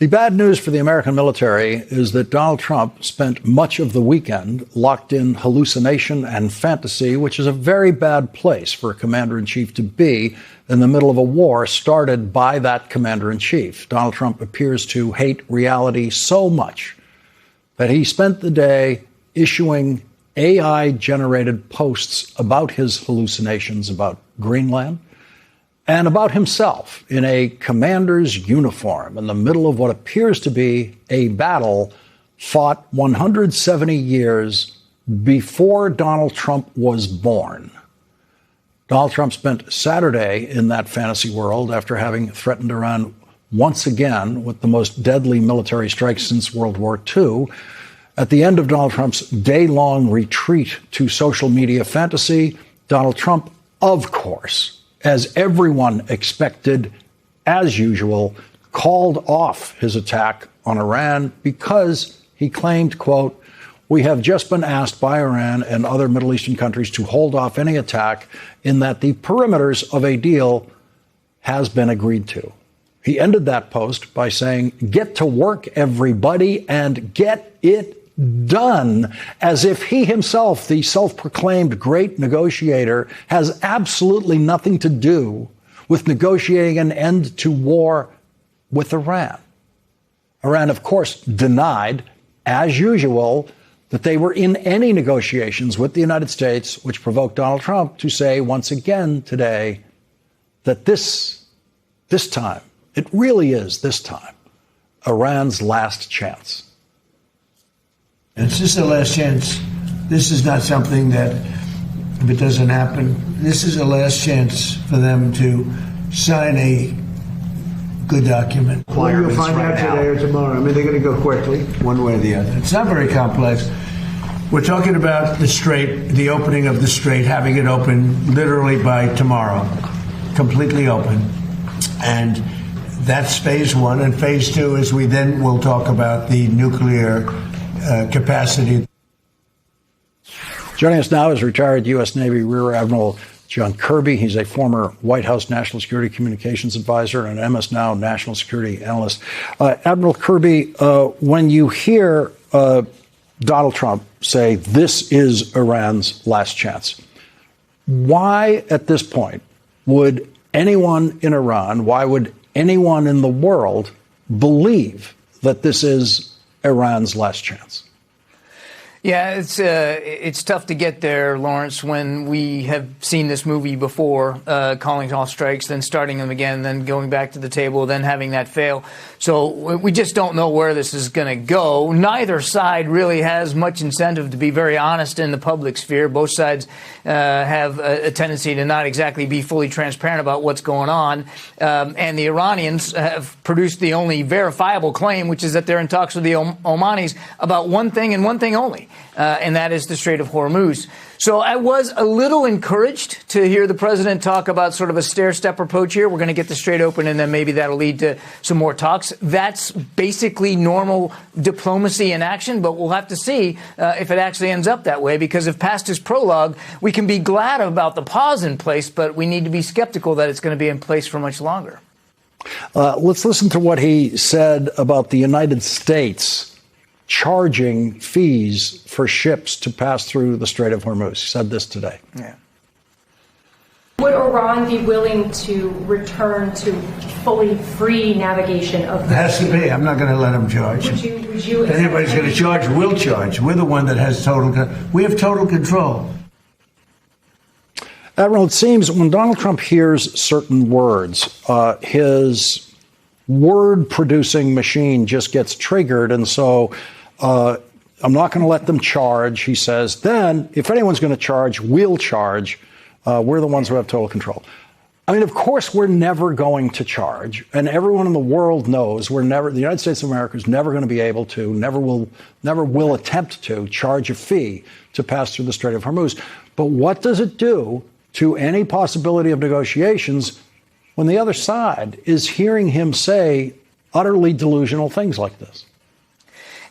The bad news for the American military is that Donald Trump spent much of the weekend locked in hallucination and fantasy, which is a very bad place for a commander-in-chief to be in the middle of a war started by that commander-in-chief. Donald Trump appears to hate reality so much that he spent the day issuing AI-generated posts about his hallucinations about Greenland and about himself in a commander's uniform in the middle of what appears to be a battle fought 170 years before Donald Trump was born. Donald Trump spent Saturday in that fantasy world after having threatened Iran once again with the most deadly military strike since World War II. At the end of Donald Trump's day-long retreat to social media fantasy, Donald Trump, of course, as everyone expected, as usual, called off his attack on Iran because he claimed, quote, "We have just been asked by Iran and other Middle Eastern countries to hold off any attack in that the perimeters of a deal has been agreed to." He ended that post by saying, "Get to work, everybody, and get it done," as if he himself, the self-proclaimed great negotiator, has absolutely nothing to do with negotiating an end to war with Iran. Iran, of course, denied, as usual, that they were in any negotiations with the United States, which provoked Donald Trump to say once again today that this time, it really is this time, Iran's last chance. This is the last chance. This is not something that, if it doesn't happen, this is the last chance for them to sign a good document. Well, you'll find out today or tomorrow. I mean, they're going to go quickly, one way or the other. It's not very complex. We're talking about the Strait, the opening of the Strait, having it open literally by tomorrow, completely open. And that's phase one. And phase two is we then will talk about the nuclear capacity. Joining us now is retired U.S. Navy Rear Admiral John Kirby. He's a former White House National Security Communications Advisor and MS Now National Security Analyst. Admiral Kirby, when you hear Donald Trump say this is Iran's last chance, why at this point would anyone in Iran, why would anyone in the world believe that this is Iran's last chance? Yeah, it's tough to get there, Lawrence, when we have seen this movie before, calling off strikes, then starting them again, then going back to the table, then having that fail. So we just don't know where this is going to go. Neither side really has much incentive to be very honest in the public sphere. Both sides have a tendency to not exactly be fully transparent about what's going on. And the Iranians have produced the only verifiable claim, which is that they're in talks with the Omanis about one thing and one thing only. And that is the Strait of Hormuz. So I was a little encouraged to hear the president talk about sort of a stair-step approach here. We're going to get the Strait open, and then maybe that'll lead to some more talks. That's basically normal diplomacy in action, but we'll have to see if it actually ends up that way, because if past his prologue, we can be glad about the pause in place, but we need to be skeptical that it's going to be in place for much longer. Let's listen to what he said about the United States charging fees for ships to pass through the Strait of Hormuz. He said this today. Yeah. Would Iran be willing to return to fully free navigation of the It has to be. I'm not going to let them charge. Would you if anybody's going to charge, we'll charge. We're the one that has we have total control. Admiral, it seems when Donald Trump hears certain words, his word-producing machine just gets triggered, and so I'm not going to let them charge, he says. Then, if anyone's going to charge, we'll charge. We're the ones who have total control. I mean, of course, we're never going to charge, and everyone in the world knows the United States of America is never going to be able to, never will attempt to charge a fee to pass through the Strait of Hormuz. But what does it do to any possibility of negotiations when the other side is hearing him say utterly delusional things like this?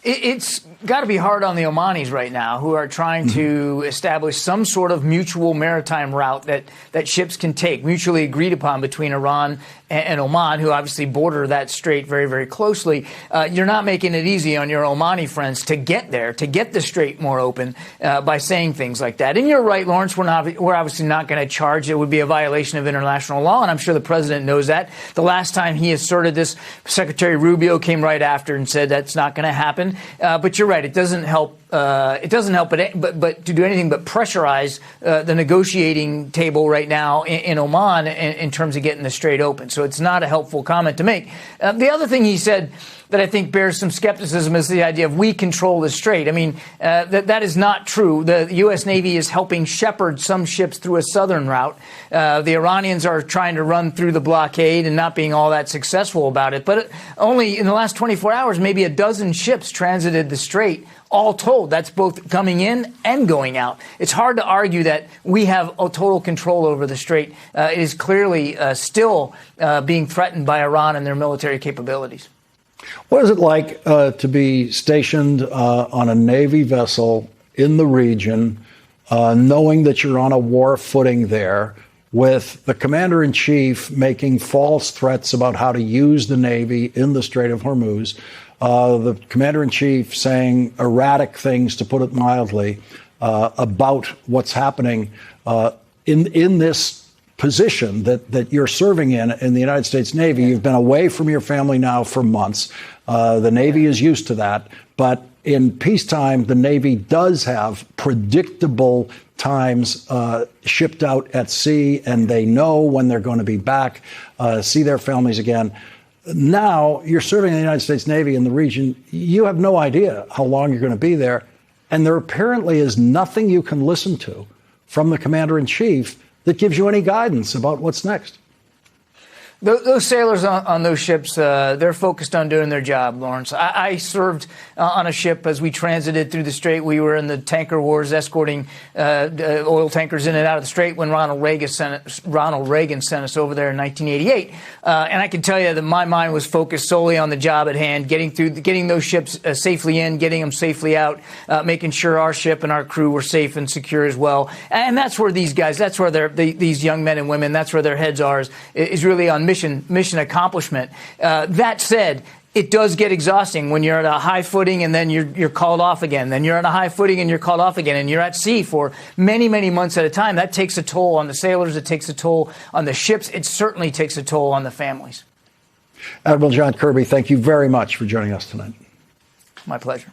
It's got to be hard on the Omanis right now, who are trying to establish some sort of mutual maritime route that ships can take, mutually agreed upon between Iran and Oman, who obviously border that strait very, very closely. You're not making it easy on your Omani friends to get there, to get the strait more open by saying things like that. And you're right, Lawrence, we're obviously not going to charge. It would be a violation of international law, and I'm sure the president knows that. The last time he asserted this, Secretary Rubio came right after and said that's not going to happen. But you're right, it doesn't help. It doesn't help, but to do anything but pressurize the negotiating table right now in Oman in terms of getting the strait open. So it's not a helpful comment to make. The other thing he said that I think bears some skepticism is the idea of we control the strait. I mean, that is not true. The U.S. Navy is helping shepherd some ships through a southern route. The Iranians are trying to run through the blockade and not being all that successful about it. But only in the last 24 hours, maybe a dozen ships transited the strait. All told, that's both coming in and going out. It's hard to argue that we have a total control over the strait. It is clearly still being threatened by Iran and their military capabilities. What is it like to be stationed on a Navy vessel in the region, knowing that you're on a war footing there, with the commander-in-chief making false threats about how to use the Navy in the Strait of Hormuz, the commander-in-chief saying erratic things, to put it mildly, about what's happening in this position that you're serving in the United States Navy? You've been away from your family now for months. The Navy is used to that. But in peacetime, the Navy does have predictable times shipped out at sea, and they know when they're going to be back, see their families again. Now you're serving in the United States Navy in the region. You have no idea how long you're going to be there. And there apparently is nothing you can listen to from the commander-in-chief that gives you any guidance about what's next. Those sailors on those ships, they're focused on doing their job, Lawrence. I served on a ship as we transited through the strait. We were in the tanker wars, escorting oil tankers in and out of the strait when Ronald Reagan sent us over there in 1988. And I can tell you that my mind was focused solely on the job at hand, getting those ships safely in, getting them safely out, making sure our ship and our crew were safe and secure as well. And that's where these guys, that's where these young men and women, that's where their heads are, is really on mission accomplishment. That said, it does get exhausting when you're at a high footing and then you're called off again. Then you're at a high footing and you're called off again. And you're at sea for many, many months at a time. That takes a toll on the sailors. It takes a toll on the ships. It certainly takes a toll on the families. Admiral John Kirby, thank you very much for joining us tonight. My pleasure.